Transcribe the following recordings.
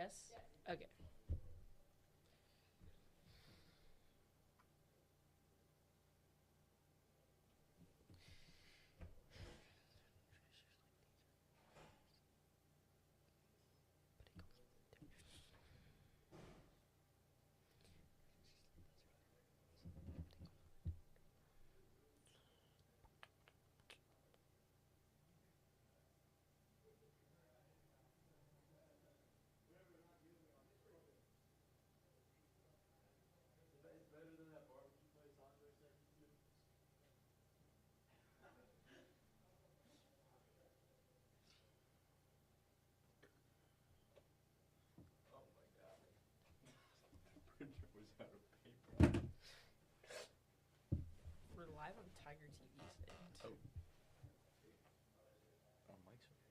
Yes? Okay. We're live on Tiger TV today. Oh. Oh, Mike's okay.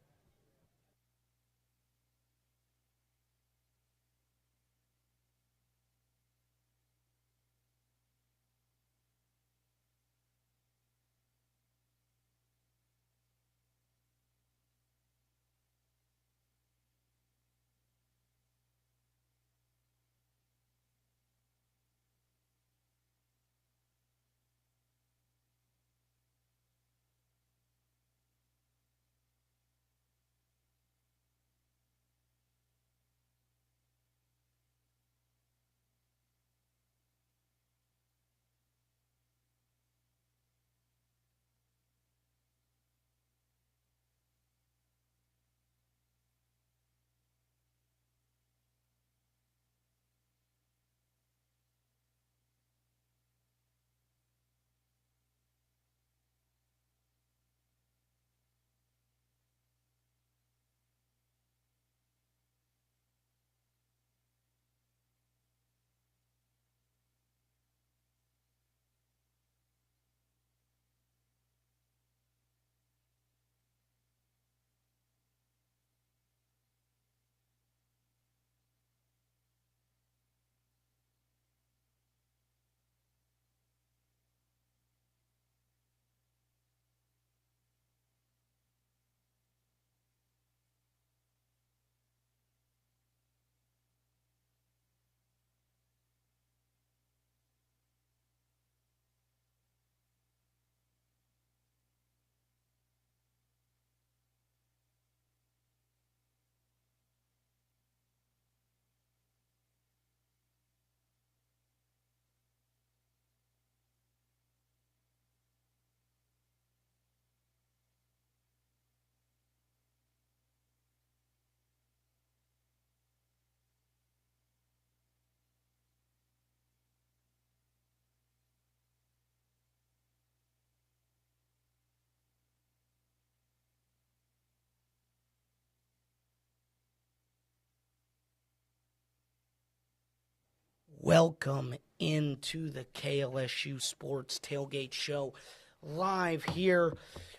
Welcome into the KLSU Sports Tailgate Show, live here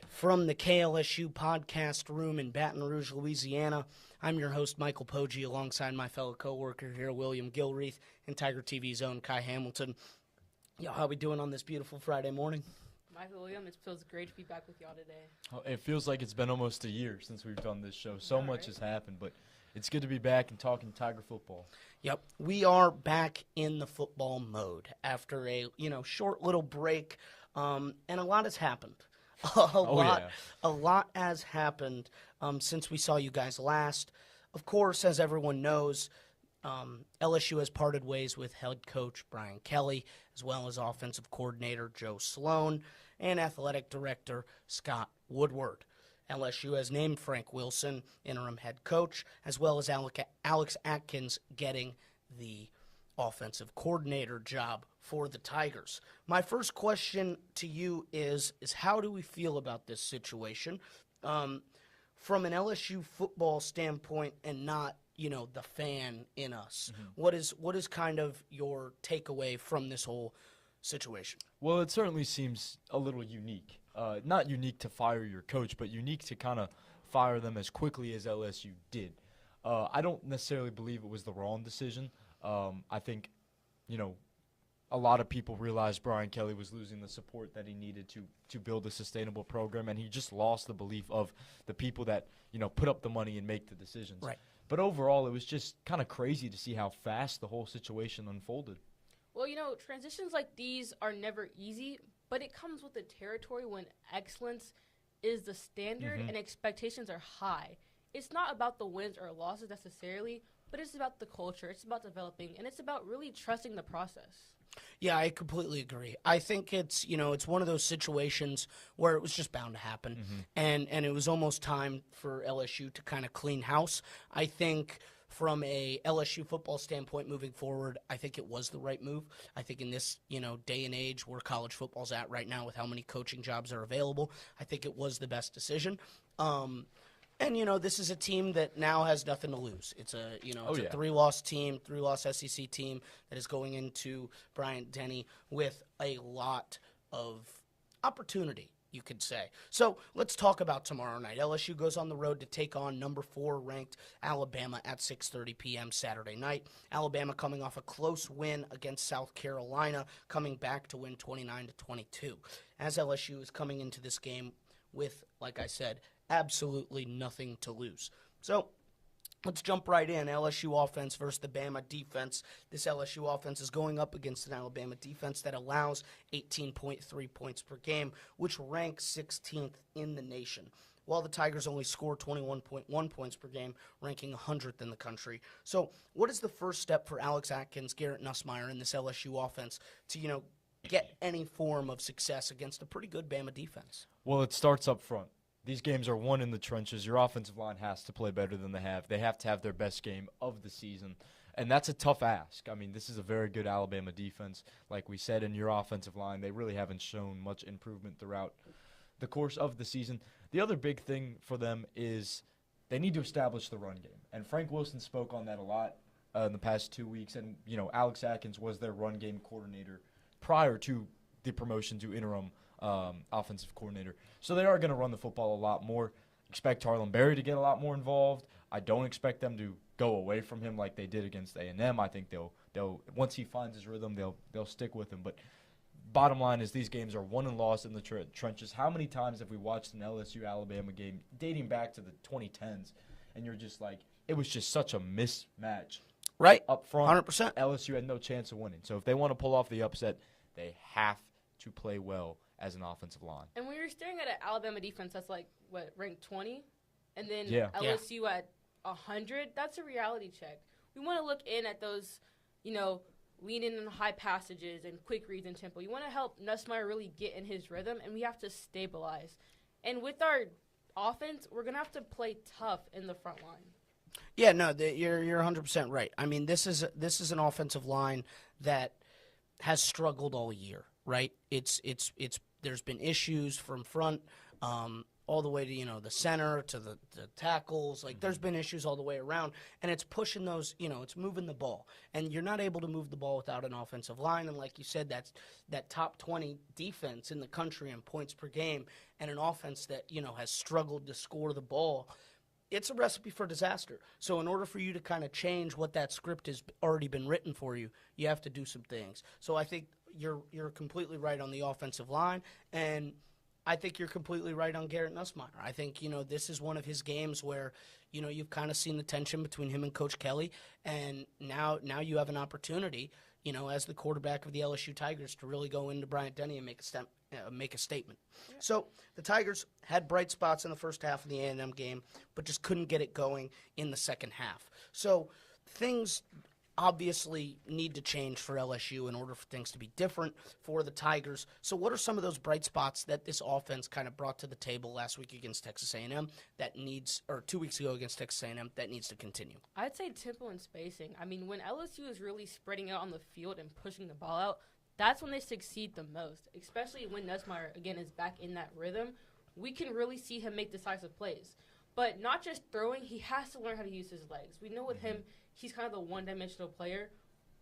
from the KLSU podcast room in Baton Rouge, Louisiana. I'm your host, Michael Poggi, alongside my fellow co-worker here, William Gilreath, and Tiger TV's own Kai Hamilton. Yo, how we doing on this beautiful Friday morning? Michael William, it feels great to be back with y'all today. Oh, it feels like it's been almost a year since we've done this show. So Yeah, much right? has happened, but it's good to be back and talking Tiger football. Yep, we are back in the football mode after a short little break, and a lot has happened. A lot has happened since we saw you guys last. Of course, as everyone knows, LSU has parted ways with head coach Brian Kelly, as well as offensive coordinator Joe Sloan and athletic director Scott Woodward. LSU has named Frank Wilson interim head coach, as well as Alex Atkins getting the offensive coordinator job for the Tigers. My first question to you is how do we feel about this situation from an LSU football standpoint and not, the fan in us? Mm-hmm. What is kind of your takeaway from this whole situation? Well, it certainly seems a little unique. Not unique to fire your coach, but unique to kind of fire them as quickly as LSU did. I don't necessarily believe it was the wrong decision. I think, a lot of people realized Brian Kelly was losing the support that he needed to build a sustainable program, and he just lost the belief of the people that, put up the money and make the decisions. Right. But overall, it was just kind of crazy to see how fast the whole situation unfolded. Well, transitions like these are never easy, but it comes with the territory when excellence is the standard and expectations are high. It's not about the wins or losses necessarily, but it's about the culture, it's about developing, and it's about really trusting the process. Yeah, I completely agree. I think it's one of those situations where it was just bound to happen, and it was almost time for LSU to kind of clean house. I think from a LSU football standpoint moving forward, I think it was the right move. I think in this day and age where college football's at right now with how many coaching jobs are available, I think it was the best decision. And, this is a team that now has nothing to lose. It's a 3-loss team, 3-loss SEC team that is going into Bryant-Denny with a lot of opportunity, you could say. So let's talk about tomorrow night. LSU goes on the road to take on number 4 ranked Alabama at 6:30 p.m. Saturday night. Alabama coming off a close win against South Carolina, coming back to win 29-22. As LSU is coming into this game with, like I said, absolutely nothing to lose. So let's jump right in. LSU offense versus the Bama defense. This LSU offense is going up against an Alabama defense that allows 18.3 points per game, which ranks 16th in the nation, while the Tigers only score 21.1 points per game, ranking 100th in the country. So what is the first step for Alex Atkins, Garrett Nussmeier, in this LSU offense to, get any form of success against a pretty good Bama defense? Well, it starts up front. These games are won in the trenches. Your offensive line has to play better than they have. They have to have their best game of the season, and that's a tough ask. I mean, this is a very good Alabama defense. Like we said, in your offensive line, they really haven't shown much improvement throughout the course of the season. The other big thing for them is they need to establish the run game, and Frank Wilson spoke on that a lot in the past 2 weeks, and, Alex Atkins was their run game coordinator prior to the promotion to interim offensive coordinator. So they are going to run the football a lot more. Expect Harlan Berry to get a lot more involved. I don't expect them to go away from him like they did against A&M. I think they'll once he finds his rhythm, they'll stick with him. But bottom line is these games are won and lost in the trenches. How many times have we watched an LSU Alabama game dating back to the 2010s, and you're just like, it was just such a mismatch. Right. Up front, 100%. LSU had no chance of winning. So if they want to pull off the upset, they have to play well as an offensive line. And when you're staring at an Alabama defense that's ranked 20, and then LSU at 100, that's a reality check. We want to look in at those, lean in on high passages and quick reads and tempo. You want to help Nussmeier really get in his rhythm, and we have to stabilize. And with our offense, we're going to have to play tough in the front line. Yeah, no, you're 100% right. I mean, this is an offensive line that has struggled all year, right? It's there's been issues from front all the way to the center to the tackles. Like there's been issues all the way around, and it's pushing those. It's moving the ball, and you're not able to move the ball without an offensive line. And like you said, that's that top 20 defense in the country in points per game, and an offense that has struggled to score the ball. It's a recipe for disaster. So in order for you to kind of change what that script has already been written for you, you have to do some things. So I think you're completely right on the offensive line, and I think you're completely right on Garrett Nussmeier. I think, this is one of his games where, you've kind of seen the tension between him and Coach Kelly, and now you have an opportunity, as the quarterback of the LSU Tigers to really go into Bryant-Denny and make a statement. Yeah. So the Tigers had bright spots in the first half of the A&M game, but just couldn't get it going in the second half. So things obviously need to change for LSU in order for things to be different for the Tigers. So what are some of those bright spots that this offense kind of brought to the table last week against Texas A&M or 2 weeks ago against Texas A&M that needs to continue? I'd say tempo and spacing. I mean, when LSU is really spreading out on the field and pushing the ball out, that's when they succeed the most, especially when Nussmeier, again, is back in that rhythm. We can really see him make decisive plays. But not just throwing, he has to learn how to use his legs. We know with him, he's kind of the one-dimensional player,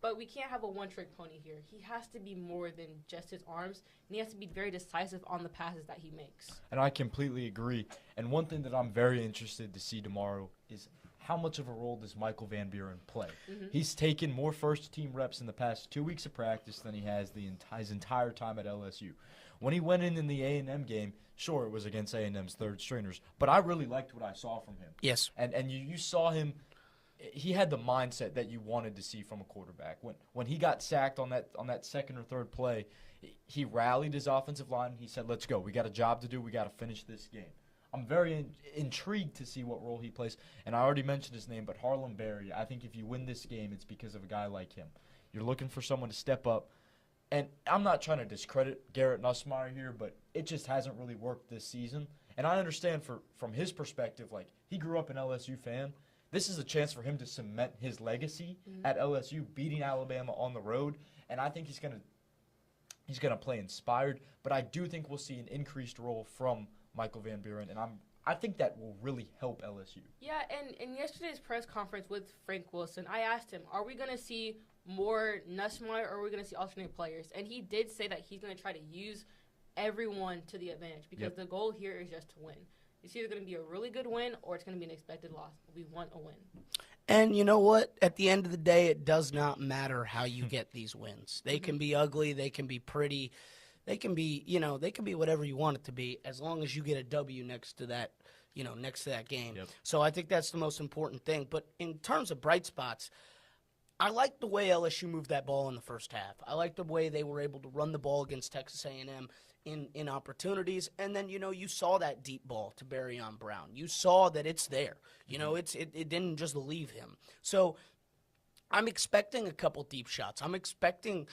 but we can't have a one-trick pony here. He has to be more than just his arms, and he has to be very decisive on the passes that he makes. And I completely agree. And one thing that I'm very interested to see tomorrow is how much of a role does Michael Van Buren play? He's taken more first-team reps in the past 2 weeks of practice than he has his entire time at LSU. When he went in the A&M game, sure, it was against A&M's third stringers, but I really liked what I saw from him. Yes. And you saw him he had the mindset that you wanted to see from a quarterback. When he got sacked on that second or third play, he rallied his offensive line. He said, "Let's go. We got a job to do. We got to finish this game." I'm very intrigued to see what role he plays. And I already mentioned his name, but Harlem Berry, I think if you win this game, it's because of a guy like him. You're looking for someone to step up. And I'm not trying to discredit Garrett Nussmeier here, but it just hasn't really worked this season. And I understand from his perspective, like, he grew up an LSU fan. This is a chance for him to cement his legacy at LSU, beating Alabama on the road. And I think he's gonna play inspired. But I do think we'll see an increased role from Michael Van Buren, and I think that will really help LSU. Yeah, and in yesterday's press conference with Frank Wilson, I asked him, are we going to see more Nussmeier or are we going to see alternate players? And he did say that he's going to try to use everyone to the advantage because the goal here is just to win. It's either going to be a really good win or it's going to be an expected loss. We want a win. And you know what? At the end of the day, it does not matter how you get these wins. They can be ugly. They can be pretty. They can be, they can be whatever you want it to be as long as you get a W next to that, next to that game. Yep. So I think that's the most important thing. But in terms of bright spots, I like the way LSU moved that ball in the first half. I like the way they were able to run the ball against Texas A&M in opportunities. And then, you saw that deep ball to Barryon Brown. You saw that it's there. It didn't just leave him. So I'm expecting a couple deep shots. I'm expecting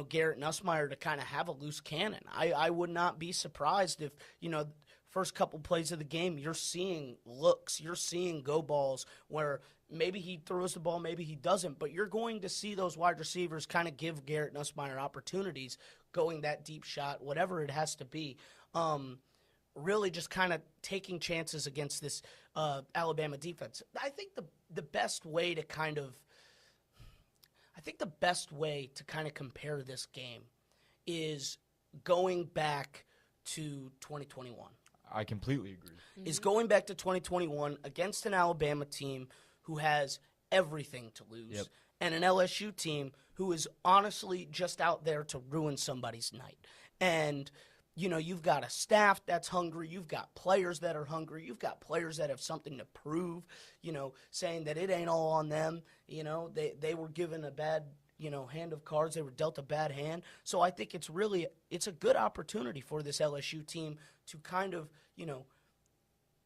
Garrett Nussmeier to kind of have a loose cannon. I would not be surprised if, first couple plays of the game, you're seeing looks, you're seeing go balls where maybe he throws the ball, maybe he doesn't, but you're going to see those wide receivers kind of give Garrett Nussmeier opportunities going that deep shot, whatever it has to be. Really just kind of taking chances against this Alabama defense. I think the best way to kind of compare this game is going back to 2021. I completely agree. Is going back to 2021 against an Alabama team who has everything to lose and an LSU team who is honestly just out there to ruin somebody's night. And, you've got a staff that's hungry. You've got players that are hungry. You've got players that have something to prove, saying that it ain't all on them. They were given a bad, hand of cards. They were dealt a bad hand. So I think it's a good opportunity for this LSU team to kind of,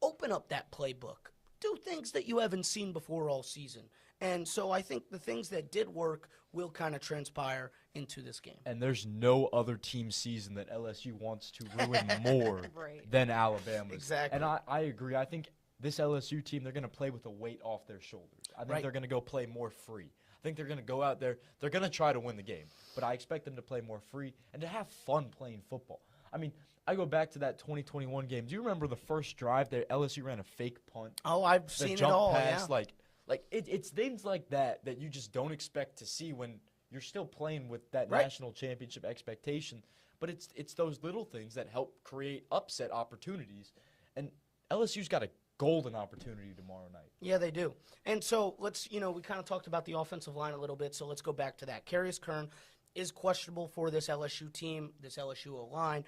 open up that playbook. Do things that you haven't seen before all season. And so I think the things that did work will kind of transpire into this game. And there's no other team season that LSU wants to ruin more than Alabama's. Exactly. And I agree. I think this LSU team, they're going to play with a weight off their shoulders. I think they're going to go play more free. I think they're going to go out there. They're going to try to win the game. But I expect them to play more free and to have fun playing football. I mean, I go back to that 2021 game. Do you remember the first drive there? LSU ran a fake punt. Oh, I've seen it all, pass, it's things like that you just don't expect to see when you're still playing with that national championship expectation. But it's those little things that help create upset opportunities. And LSU's got a golden opportunity tomorrow night. Yeah, they do. And so let's, we kind of talked about the offensive line a little bit, so let's go back to that. Karius Kern is questionable for this LSU team, this LSU O-line.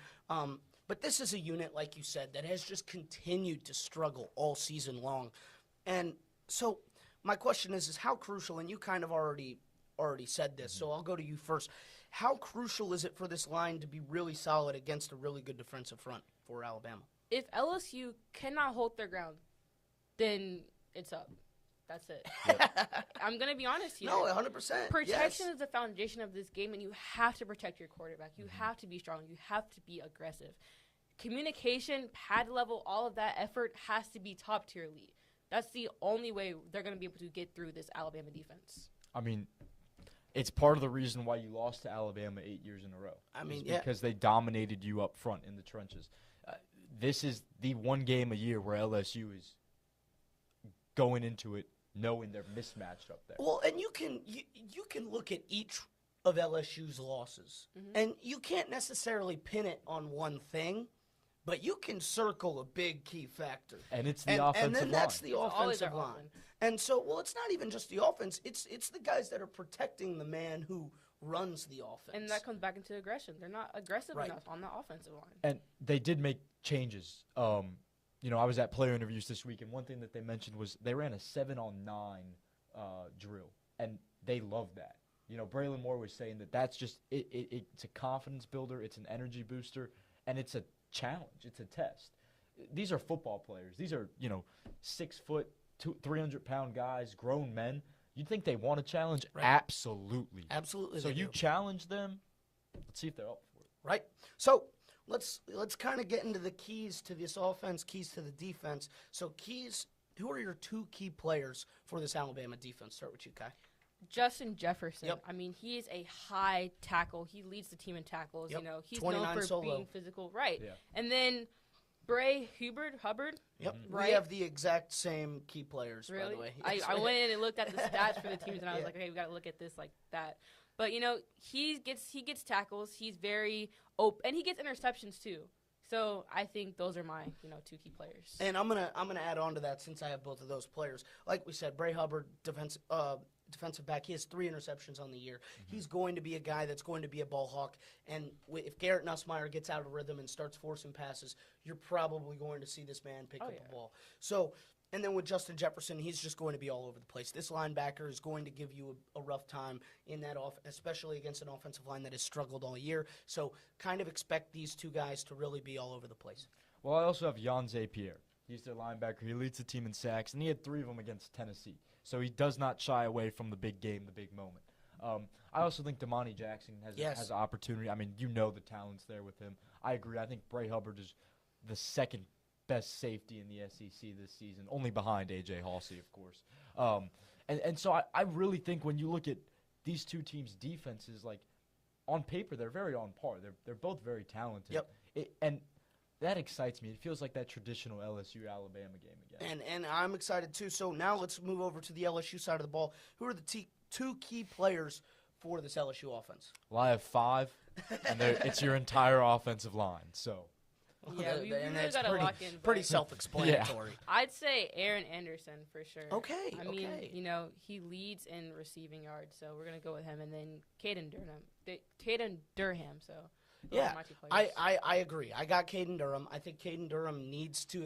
But this is a unit, like you said, that has just continued to struggle all season long. And so my question is how crucial, and you kind of already said this, so I'll go to you first. How crucial is it for this line to be really solid against a really good defensive front for Alabama? If LSU cannot hold their ground, then it's up. That's it. I'm going to be honest here. No, 100%. Protection is the foundation of this game, and you have to protect your quarterback. You have to be strong. You have to be aggressive. Communication, pad level, all of that effort has to be top-tier elite. That's the only way they're going to be able to get through this Alabama defense. I mean, it's part of the reason why you lost to Alabama 8 years in a row. I mean, because they dominated you up front in the trenches. This is the one game a year where LSU is going into it knowing they're mismatched up there. Well, and you can look at each of LSU's losses, and you can't necessarily pin it on one thing, but you can circle a big key factor. And it's the offensive line. And then that's the offensive line. And so, well, it's not even just the offense. It's the guys that are protecting the man who runs the offense. And that comes back into aggression. They're not aggressive enough on the offensive line. And they did make changes. I was at player interviews this week, and one thing that they mentioned was they ran a 7-on-9 drill, and they love that. You know, Braylon Moore was saying that's just it's a confidence builder, it's an energy booster, and it's a challenge, it's a test. These are football players. These are 6 foot, 300-pound guys, grown men. You think they want a challenge? Right. Absolutely. Absolutely. So you challenge them. Let's see if they're up for it. Right. So let's kind of get into the keys to this offense, keys to the defense. So keys, who are your 2 key players for this Alabama defense? Start with you, Kai. Justin Jefferson. Yep. I mean, he is a high tackle. He leads the team in tackles. Yep. He's known for solo. being physical. Right. Yeah. And then Bray Hubbard. Yep. Right? We have the exact same key players, really? by the way. I went in and looked at the stats for the teams, and I was like, okay, we got to look at this like that. But, he gets tackles. He's very open, and he gets interceptions too. So I think those are my, 2 key players. And I'm gonna add on to that since I have both of those players. Like we said, Bray Hubbard, defensive back. He has 3 interceptions on the year. Mm-hmm. He's going to be a guy that's going to be a ball hawk. And if Garrett Nussmeier gets out of rhythm and starts forcing passes, you're probably going to see this man pick up the ball. So, and then with Justin Jefferson, he's just going to be all over the place. This linebacker is going to give you a rough time in that especially against an offensive line that has struggled all year. So kind of expect these 2 guys to really be all over the place. Well, I also have Jan Zapier. He's their linebacker. He leads the team in sacks, and he had 3 of them against Tennessee. So he does not shy away from the big game, the big moment. I also think Damani Jackson has an opportunity. I mean, the talent's there with him. I agree. I think Bray Hubbard is the second best safety in the SEC this season, only behind A.J. Halsey, of course. And so I really think when you look at these 2 teams' defenses, like, on paper, they're very on par. They're both very talented. Yep. And that excites me. It feels like that traditional LSU-Alabama game again. And I'm excited, too. So now let's move over to the LSU side of the ball. Who are the 2 key players for this LSU offense? Well, I have 5, and it's your entire offensive line. So, yeah, we really got to lock in. Pretty self-explanatory. I'd say Aaron Anderson for sure. Okay. I mean, he leads in receiving yards, so we're going to go with him. And then Caden Durham, so. Yeah, I agree. I got Caden Durham. I think Caden Durham needs to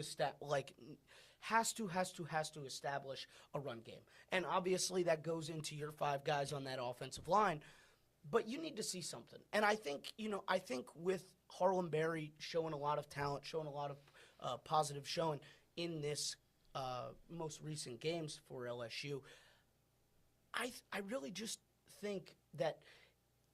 has to establish a run game. And obviously that goes into your 5 guys on that offensive line. But you need to see something. And I think with Harlem Berry showing a lot of talent, showing a lot of positive showing in this most recent games for LSU, I really just think that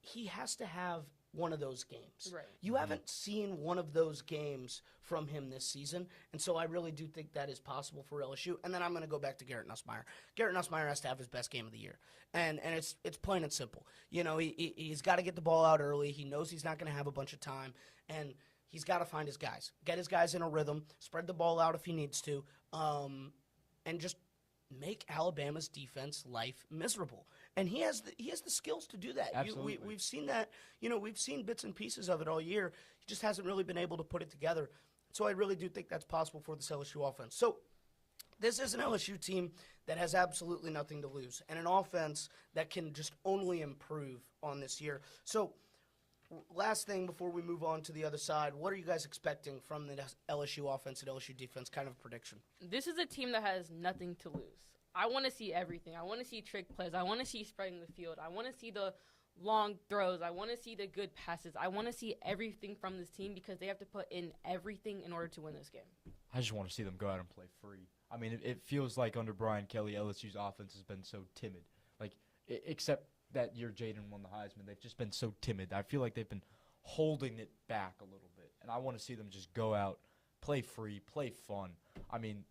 he has to have one of those games. Right. You haven't seen one of those games from him this season, and so I really do think that is possible for LSU. And then I'm going to go back to Garrett Nussmeier. Garrett Nussmeier has to have his best game of the year, and it's plain and simple. He's got to get the ball out early. He knows he's not going to have a bunch of time, and he's got to find his guys, get his guys in a rhythm, spread the ball out if he needs to, and just make Alabama's defense life miserable. And he has the skills to do that. Absolutely. We've seen that. We've seen bits and pieces of it all year. He just hasn't really been able to put it together. So I really do think that's possible for this LSU offense. So this is an LSU team that has absolutely nothing to lose, and an offense that can just only improve on this year. So last thing before we move on to the other side, what are you guys expecting from the LSU offense and LSU defense? Kind of a prediction. This is a team that has nothing to lose. I want to see everything. I want to see trick plays. I want to see spreading the field. I want to see the long throws. I want to see the good passes. I want to see everything from this team because they have to put in everything in order to win this game. I just want to see them go out and play free. I mean, it feels like under Brian Kelly, LSU's offense has been so timid. Like, except that year Jaden won the Heisman, they've just been so timid. I feel like they've been holding it back a little bit. And I want to see them just go out, play free, play fun. I mean,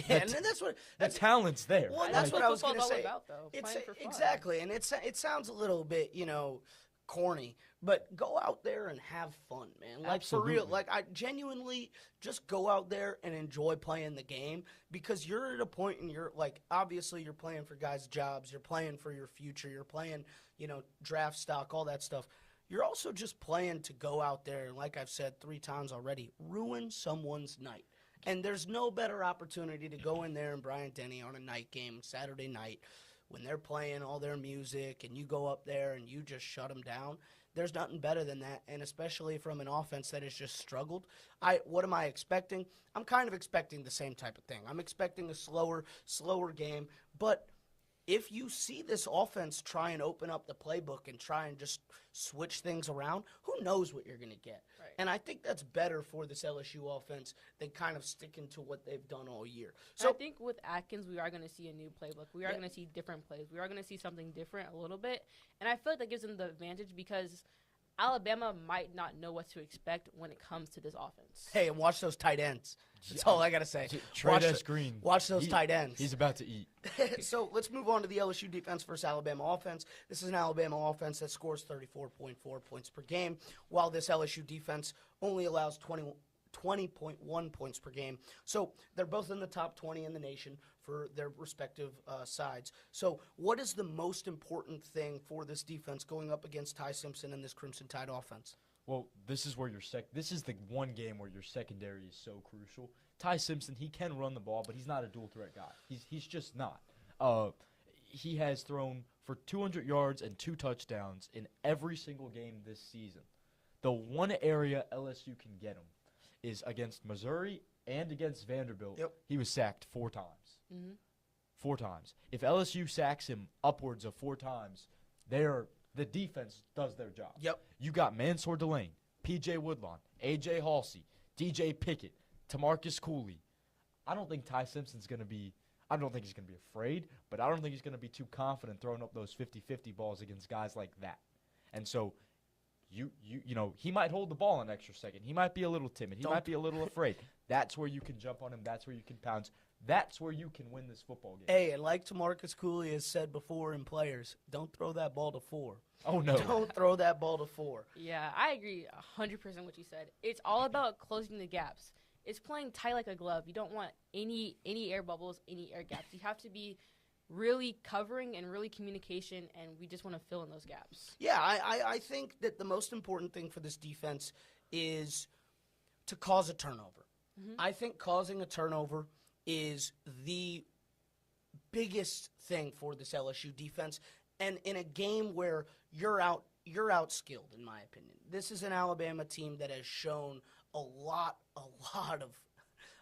and that's what the talent's there. Well, that's what I was going to say. About, though, exactly, and it sounds a little bit, corny, but go out there and have fun, man. Like, absolutely. For real. Like, I genuinely just go out there and enjoy playing the game because you're at a point in your, like, obviously you're playing for guys' jobs, you're playing for your future, you're playing, draft stock, all that stuff. You're also just playing to go out there and, like I've said 3 times already, ruin someone's night. And there's no better opportunity to go in there and Bryant-Denny on a night game, Saturday night, when they're playing all their music and you go up there and you just shut them down. There's nothing better than that, and especially from an offense that has just struggled. What am I expecting? I'm kind of expecting the same type of thing. I'm expecting a slower game, but if you see this offense try and open up the playbook and try and just switch things around, who knows what you're going to get. Right. And I think that's better for this LSU offense than kind of sticking to what they've done all year. So I think with Atkins, we are going to see a new playbook. We are going to see different plays. We are going to see something different a little bit. And I feel like that gives them the advantage because Alabama might not know what to expect when it comes to this offense. Hey, and watch those tight ends. That's all I got to say. Trey Green. Watch those tight ends. He's about to eat. So let's move on to the LSU defense versus Alabama offense. This is an Alabama offense that scores 34.4 points per game, while this LSU defense only allows 20.1 points per game. So they're both in the top 20 in the nation for their respective sides. So what is the most important thing for this defense going up against Ty Simpson and this Crimson Tide offense? Well, this is where this is the one game where your secondary is so crucial. Ty Simpson, he can run the ball, but he's not a dual threat guy. He's just not. He has thrown for 200 yards and 2 touchdowns in every single game this season. The one area LSU can get him is against Missouri and against Vanderbilt. Yep. He was sacked 4 times. Mm-hmm. 4 times. If LSU sacks him upwards of 4 times, the defense does their job. Yep. You got Mansour Delane, P.J. Woodlawn, A.J. Halsey, D.J. Pickett, Tamarcus Cooley. I don't think Ty Simpson's going to be – I don't think he's going to be afraid, but I don't think he's going to be too confident throwing up those 50-50 balls against guys like that. And so – You know, he might hold the ball an extra second. He might be a little timid. He might be a little afraid. That's where you can jump on him. That's where you can pounce. That's where you can win this football game. Hey, and like Tamarcus Cooley has said before in players, don't throw that ball to 4. Oh, no. Don't throw that ball to 4. Yeah, I agree 100% what you said. It's all about closing the gaps. It's playing tight like a glove. You don't want any air bubbles, any air gaps. You have to be really covering and really communication, and we just want to fill in those gaps. Yeah, I think that the most important thing for this defense is to cause a turnover. Mm-hmm. I think causing a turnover is the biggest thing for this LSU defense, and in a game where you're outskilled, in my opinion. This is an Alabama team that has shown a lot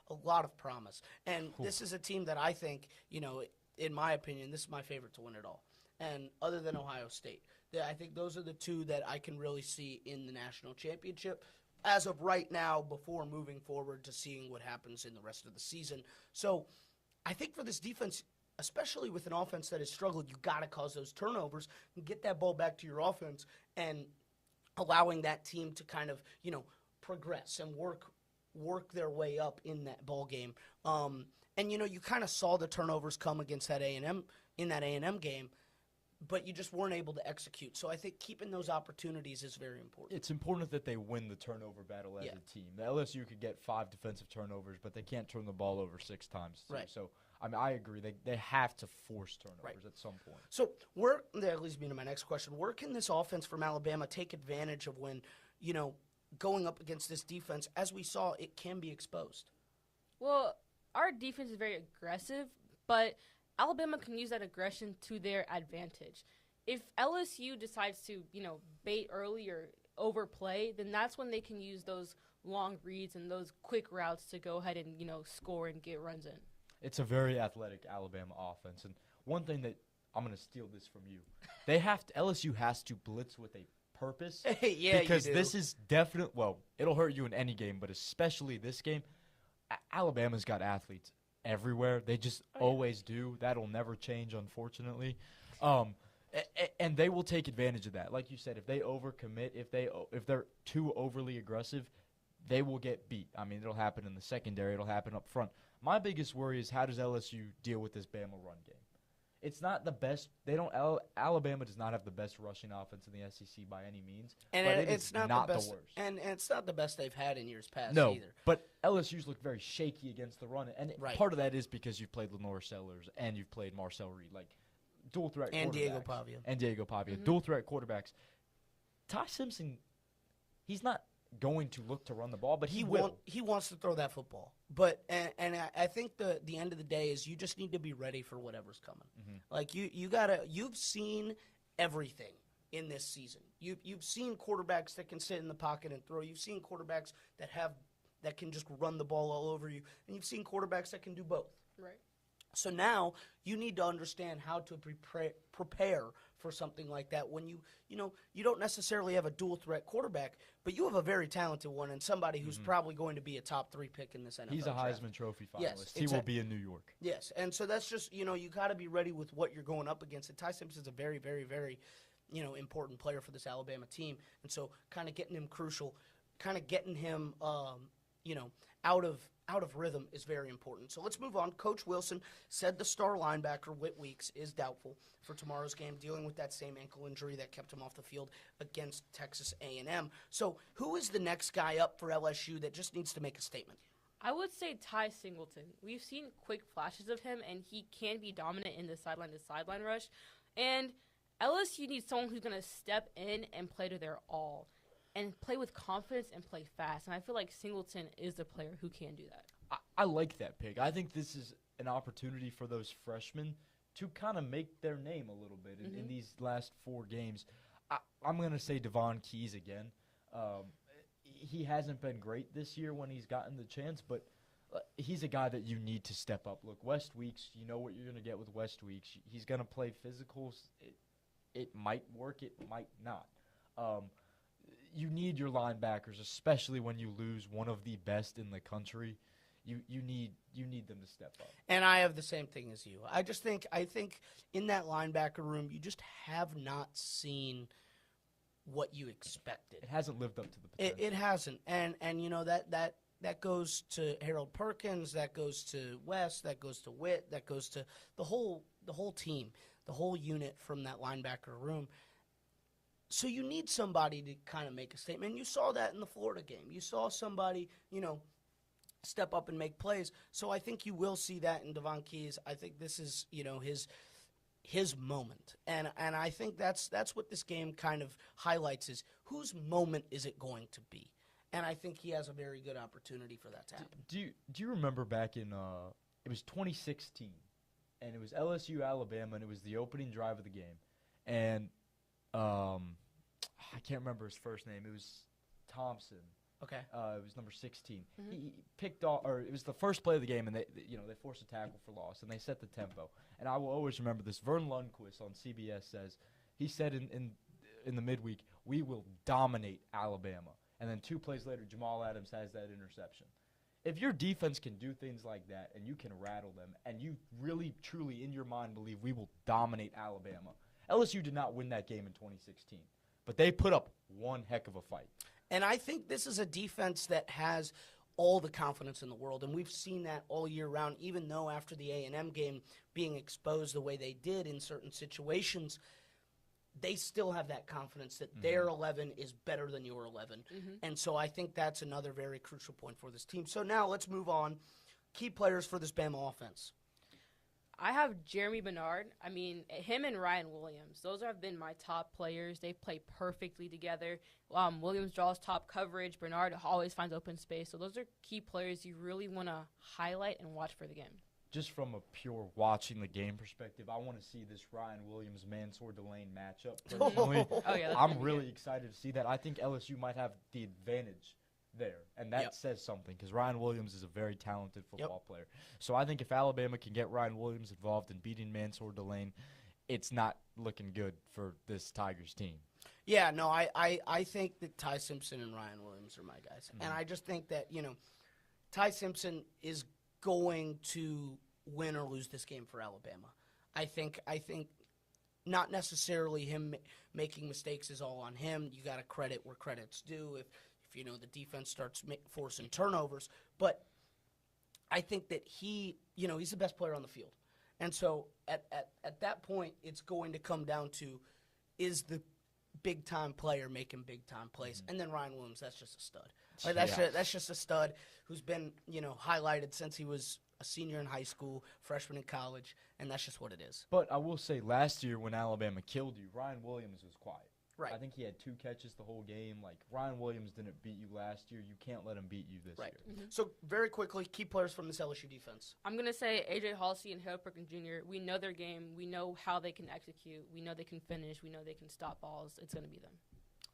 of promise, and this is a team that I think, you know, in my opinion, this is my favorite to win it all. And other than Ohio State, I think those are the two that I can really see in the national championship as of right now before moving forward to seeing what happens in the rest of the season. So I think for this defense, especially with an offense that has struggled, you got to cause those turnovers and get that ball back to your offense and allowing that team to kind of, you know, progress and work their way up in that ball game. And, you know, you kind of saw the turnovers come against that A&M in that A&M game, but you just weren't able to execute. So I think keeping those opportunities is very important. It's important that they win the turnover battle as a team. The LSU could get 5 defensive turnovers, but they can't turn the ball over 6 times. Too. Right. So, I mean, I agree. They have to force turnovers at some point. So that leads me to my next question. Where can this offense from Alabama take advantage of when, you know, going up against this defense? As we saw, it can be exposed. Well, our defense is very aggressive, but Alabama can use that aggression to their advantage. If LSU decides to, you know, bait early or overplay, then that's when they can use those long reads and those quick routes to go ahead and, you know, score and get runs in. It's a very athletic Alabama offense. And one thing that I'm going to steal this from you. LSU has to blitz with a purpose. Yeah, because you do. This is definite. Well, it'll hurt you in any game, but especially this game. Alabama's got athletes everywhere. They just always do. That'll never change, unfortunately. And they will take advantage of that. Like you said, if they overcommit, if they're too overly aggressive, they will get beat. I mean, it'll happen in the secondary. It'll happen up front. My biggest worry is how does LSU deal with this Bama run game? It's not the best. Alabama does not have the best rushing offense in the SEC by any means. And but it's not the best. worst. And it's not the best they've had in years past either. But LSU's looked very shaky against the run. And part of that is because you've played Lenore Sellers and you've played Marcel Reed. Like, dual threat quarterbacks. And Diego Pavia. Mm-hmm. Dual threat quarterbacks. Ty Simpson, he's not going to look to run the ball, but he will. He wants to throw that football. But and I think the end of the day is you just need to be ready for whatever's coming. Mm-hmm. Like you've seen everything in this season. You've seen quarterbacks that can sit in the pocket and throw. You've seen quarterbacks that can just run the ball all over you, and you've seen quarterbacks that can do both. Right. So now you need to understand how to prepare for something like that when you don't necessarily have a dual threat quarterback, but you have a very talented one and somebody who's probably going to be a top 3 pick in this NFL He's a draft. Heisman Trophy finalist. Yes, he will be in New York. Yes, and so that's just, you got to be ready with what you're going up against. And Ty Simpson's a very, very, very, important player for this Alabama team. And so kind of getting him crucial, kind of getting him, out of rhythm is very important. So let's move on. Coach Wilson said the star linebacker, Whit Weeks, is doubtful for tomorrow's game, dealing with that same ankle injury that kept him off the field against Texas A&M. So who is the next guy up for LSU that just needs to make a statement? I would say Ty Singleton. We've seen quick flashes of him, and he can be dominant in the sideline-to-sideline rush. And LSU needs someone who's going to step in and play to their all and play with confidence and play fast. And I feel like Singleton is the player who can do that. I like that pick. I think this is an opportunity for those freshmen to kind of make their name a little bit in these last 4 games. I'm going to say Devon Keys again. He hasn't been great this year when he's gotten the chance, but he's a guy that you need to step up. Look, West Weeks, you know what you're going to get with West Weeks. He's going to play physicals. It might work, it might not. You need your linebackers, especially when you lose one of the best in the country. You need them to step up. And I have the same thing as you. I think in that linebacker room, you just have not seen what you expected. It hasn't lived up to the potential. It hasn't. And that goes to Harold Perkins, that goes to West, that goes to Witt, that goes to the whole team, the whole unit from that linebacker room. So you need somebody to kind of make a statement. And you saw that in the Florida game. You saw somebody, step up and make plays. So I think you will see that in Devon Keys. I think this is, his moment. And I think that's what this game kind of highlights is whose moment is it going to be? And I think he has a very good opportunity for that to happen. Do you remember back in it was 2016 and it was LSU Alabama and it was the opening drive of the game. And I can't remember his first name. It was Thompson. Okay. It was number 16. He picked off, or it was the first play of the game, and they forced a tackle for loss, and they set the tempo. And I will always remember this. Vern Lundquist on CBS said in the midweek, we will dominate Alabama. And then 2 plays later, Jamal Adams has that interception. If your defense can do things like that, and you can rattle them, and you really, truly, in your mind, believe we will dominate Alabama, LSU did not win that game in 2016, but they put up one heck of a fight. And I think this is a defense that has all the confidence in the world, and we've seen that all year round, even though after the A&M game being exposed the way they did in certain situations, they still have that confidence that their 11 is better than your 11. And so I think that's another very crucial point for this team. So now let's move on. Key players for this Bama offense. I have Jeremy Bernard. I mean, him and Ryan Williams. Those have been my top players. They play perfectly together. Williams draws top coverage. Bernard always finds open space. So those are key players you really want to highlight and watch for the game. Just from a pure watching the game perspective, I want to see this Ryan Williams-Mansour Delane matchup. Personally, I'm really excited to see that. I think LSU might have the advantage there, and that says something because Ryan Williams is a very talented football player. So I think if Alabama can get Ryan Williams involved in beating Mansour Delane, it's not looking good for this Tigers team. Yeah, no, I think that Ty Simpson and Ryan Williams are my guys. And I just think that, Ty Simpson is going to win or lose this game for Alabama. I think not necessarily him making mistakes is all on him. You got to credit where credit's due if the defense starts forcing turnovers. But I think that he's the best player on the field. And so at that point, it's going to come down to is the big-time player making big-time plays. And then Ryan Williams, that's just a stud. That's just a stud who's been, highlighted since he was a senior in high school, freshman in college, and that's just what it is. But I will say last year when Alabama killed you, Ryan Williams was quiet. Right. I think he had 2 catches the whole game. Like, Ryan Williams didn't beat you last year. You can't let him beat you this year. So, very quickly, key players from this LSU defense. I'm going to say A.J. Halsey and Harold Perkins Jr. We know their game. We know how they can execute. We know they can finish. We know they can stop balls. It's going to be them.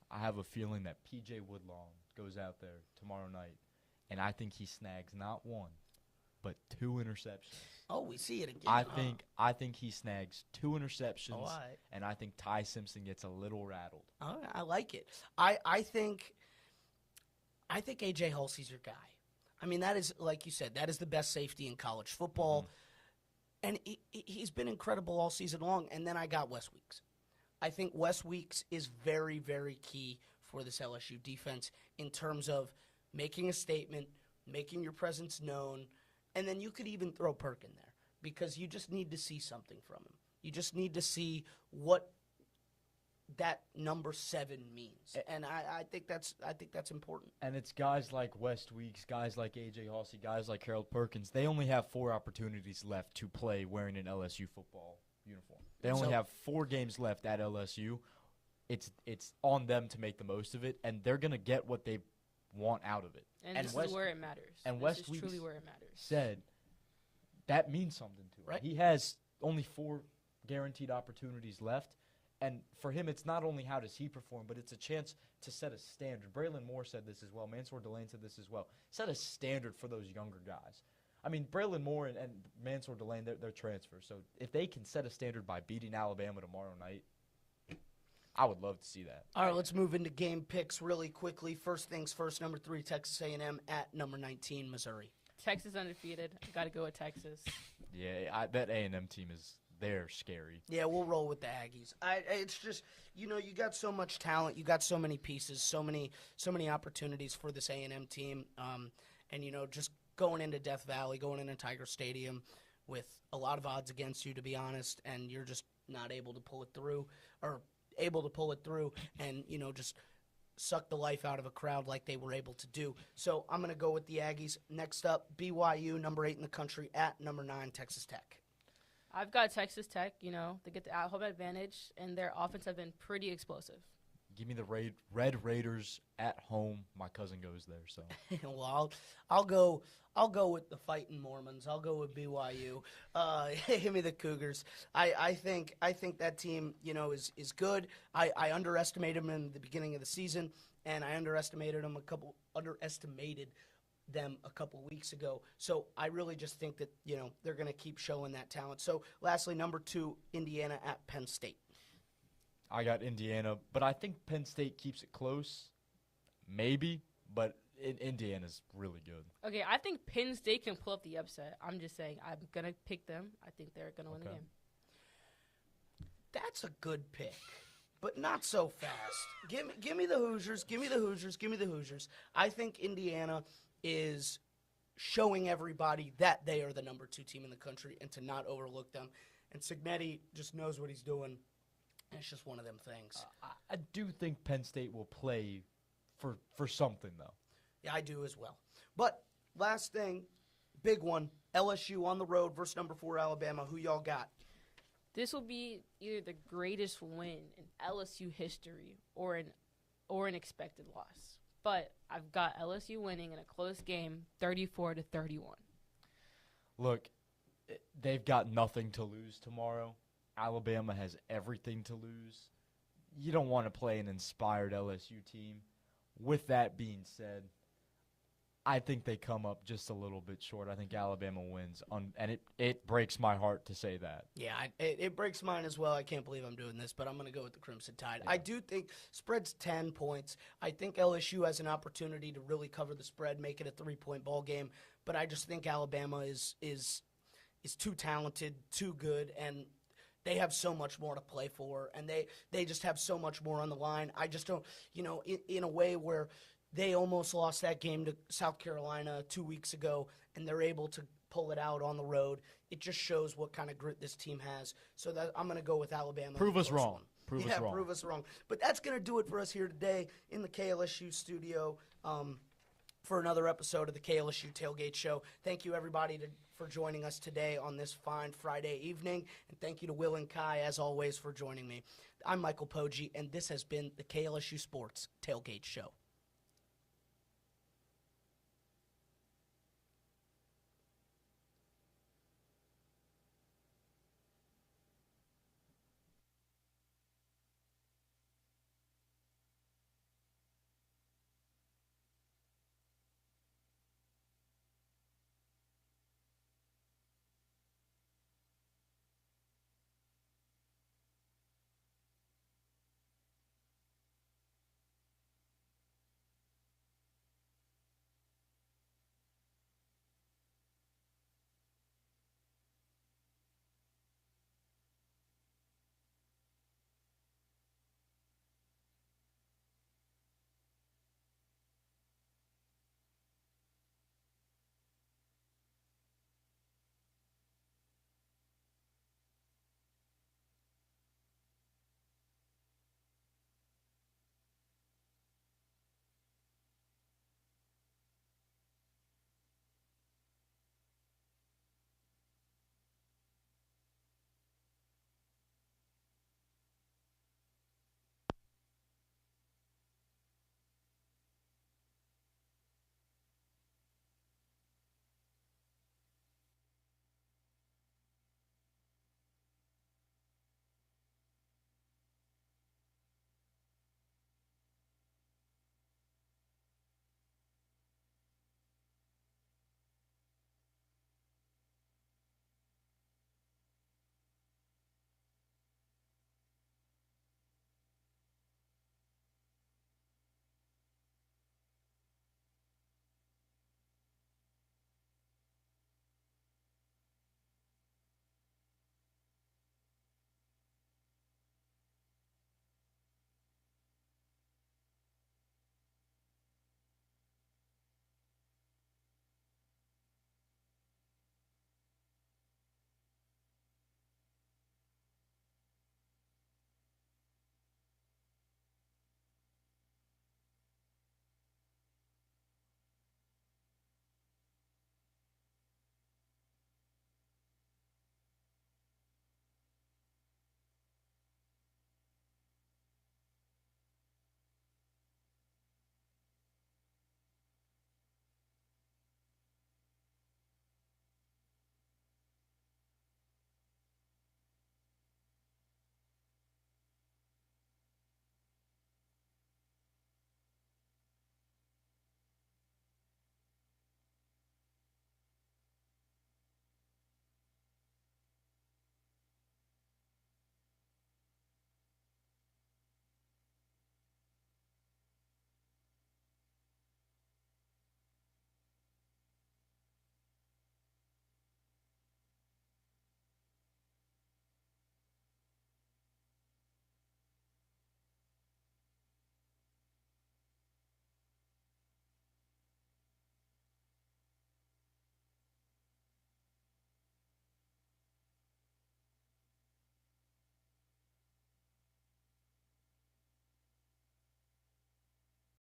I have a feeling that P.J. Woodlawn goes out there tomorrow night, and I think he snags not 1, but 2 interceptions. Oh, we see it again. I think he snags 2 interceptions, right. and I think Ty Simpson gets a little rattled. All right, I like it. I think A.J. Hulsey's your guy. I mean, that is, like you said, that is the best safety in college football. And he's been incredible all season long. And then I got Wes Weeks. I think Wes Weeks is very, very key for this LSU defense in terms of making a statement, making your presence known, and then you could even throw Perk in there because you just need to see something from him. You just need to see what that number 7 means, and I think that's important. And it's guys like West Weeks, guys like A.J. Halsey, guys like Harold Perkins. They only have 4 opportunities left to play wearing an LSU football uniform. They only have 4 games left at LSU. It's on them to make the most of it, and they're gonna get what they want out of it. And this is where it matters. And West Weeks truly where it matters. Said that means something to him. Right. He has only 4 guaranteed opportunities left. And for him, it's not only how does he perform, but it's a chance to set a standard. Braylon Moore said this as well. Mansour Delane said this as well. Set a standard for those younger guys. I mean, Braylon Moore and Mansour Delane, they're transfers. So if they can set a standard by beating Alabama tomorrow night, I would love to see that. All right, let's move into game picks really quickly. First things first, number 3, Texas A&M at number 19, Missouri. Texas undefeated. I got to go with Texas. Yeah, that A&M team is – they're scary. Yeah, we'll roll with the Aggies. It's just, you got so much talent, you got so many pieces, so many opportunities for this A&M team, and just going into Death Valley, going into Tiger Stadium, with a lot of odds against you, to be honest, and you're just not able to pull it through, and just suck the life out of a crowd like they were able to do. So I'm going to go with the Aggies. Next up, BYU, number 8 in the country, at number 9, Texas Tech. I've got Texas Tech, they get the at-home advantage, and their offense have been pretty explosive. Give me the Red Raiders at home. My cousin goes there, so. Well, I'll go with the Fighting Mormons. I'll go with BYU. Give me the Cougars. I think that team, is good. I underestimated them in the beginning of the season, and I underestimated them a couple weeks ago. So I really just think that, they're going to keep showing that talent. So lastly, number 2, Indiana at Penn State. I got Indiana, but I think Penn State keeps it close. Maybe, but Indiana's really good. Okay, I think Penn State can pull up the upset. I'm just saying I'm going to pick them. I think they're going to win the game. That's a good pick. But not so fast. Give me the Hoosiers. Give me the Hoosiers. Give me the Hoosiers. I think Indiana is showing everybody that they are the number 2 team in the country and to not overlook them. And Cignetti just knows what he's doing. And it's just one of them things. I do think Penn State will play for something, though. Yeah, I do as well. But last thing, big one, LSU on the road versus number 4 Alabama. Who y'all got? This will be either the greatest win in LSU history or an expected loss. But I've got LSU winning in a close game, 34-31. Look, they've got nothing to lose tomorrow. Alabama has everything to lose. You don't want to play an inspired LSU team. With that being said, I think they come up just a little bit short. I think Alabama wins, and it breaks my heart to say that. Yeah, it breaks mine as well. I can't believe I'm doing this, but I'm going to go with the Crimson Tide. Yeah. I do think spread's 10 points. I think LSU has an opportunity to really cover the spread, make it a 3-point ball game, but I just think Alabama is too talented, too good, and they have so much more to play for, and they just have so much more on the line. I just don't, in a way where they almost lost that game to South Carolina 2 weeks ago, and they're able to pull it out on the road. It just shows what kind of grit this team has. So I'm going to go with Alabama. Prove us wrong. Prove us wrong. But that's going to do it for us here today in the KLSU studio for another episode of the KLSU Tailgate Show. Thank you, everybody, for joining us today on this fine Friday evening. And thank you to Will and Kai, as always, for joining me. I'm Michael Poggi, and this has been the KLSU Sports Tailgate Show.